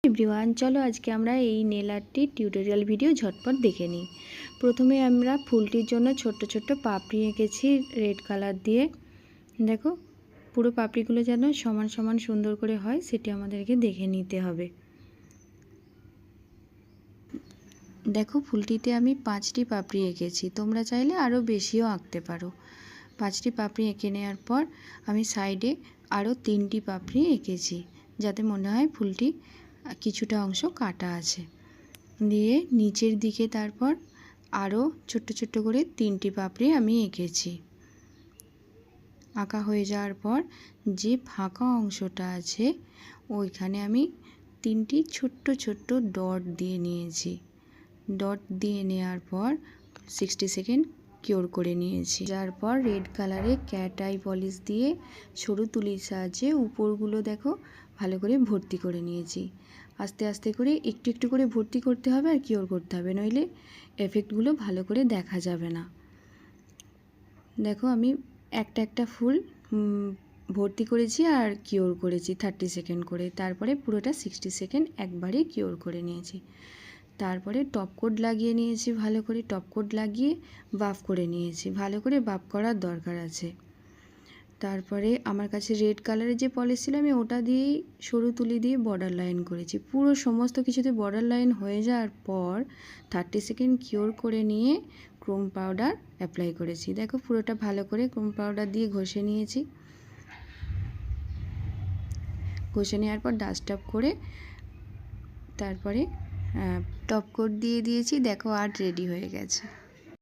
Everyone चलो आज के আমরা এই নেল আর্টের টিউটোরিয়াল ভিডিও ঝটপট দেখে নিই। প্রথমে আমরা ফুলটির জন্য ছোট ছোট পাপড়ি এঁকেছি রেড কালার দিয়ে। দেখো পুরো পাপড়িগুলো যেন সমান সমান সুন্দর করে হয় সেটা আমাদেরকে দেখে নিতে হবে। দেখো ফুলটিতে আমি 5টি পাপড়ি এঁকেছি, তোমরা চাইলে আরও বেশিও আঁকতে পারো। 5টি পাপড়ি এঁকে নেওয়ার পর আমি সাইডে আরও 3টি পাপড়ি এঁকেছি যাতে মনে হয় ফুলটি কিছুটা অংশ কাটা আছে। দিয়ে নিচের দিকে তারপর আরও ছোট্ট ছোট্ট করে 3টি পাপড়ি আমি এঁকেছি। আঁকা হয়ে যাওয়ার পর যে ফাঁকা অংশটা আছে ওইখানে আমি 3টি ছোট্ট ছোট্ট ডট দিয়ে নিয়েছি। ডট দিয়ে নেওয়ার পর 60 সেকেন্ড কিওর করে নিয়েছি। তারপর রেড কালারে ক্যাট আই পলিশ দিয়ে সরু তুলির সাহায্যে উপরগুলো দেখো ভালো করে ভর্তি করে নিয়েছি। আস্তে আস্তে করে একটু একটু করে ভর্তি করতে হবে আর কিওর করতে হবে, নইলে এফেক্টগুলো ভালো করে দেখা যাবে না। দেখো আমি একটা একটা ফুল ভর্তি করেছি আর কিওর করেছি 30 সেকেন্ড করে। তারপরে পুরোটা 60 সেকেন্ড একবারে কিওর করে নিয়েছি। তারপরে টপ কোট লাগিয়ে নিয়েছি, ভালো করে টপ কোট লাগিয়ে বাফ করে নিয়েছি। ভালো করে বাফ করার দরকার আছে। তারপরে আমার কাছে রেড কালারের যে পলিশ ছিল আমি ওটা দিয়েই সরু তুলি দিয়ে বর্ডার লাইন করেছি। পুরো সমস্ত কিছুতে বর্ডার লাইন হয়ে যাওয়ার পর 30 সেকেন্ড কিওর করে নিয়ে ক্রোম পাউডার অ্যাপ্লাই করেছি। দেখো পুরোটা ভালো করে ক্রোম পাউডার দিয়ে ঘষে নিয়েছি। ঘষে নেওয়ার পর ডাস্ট আপ করে তারপরে টপ কোট দিয়ে দিয়েছি। দেখো আর্ট রেডি হয়ে গেছে।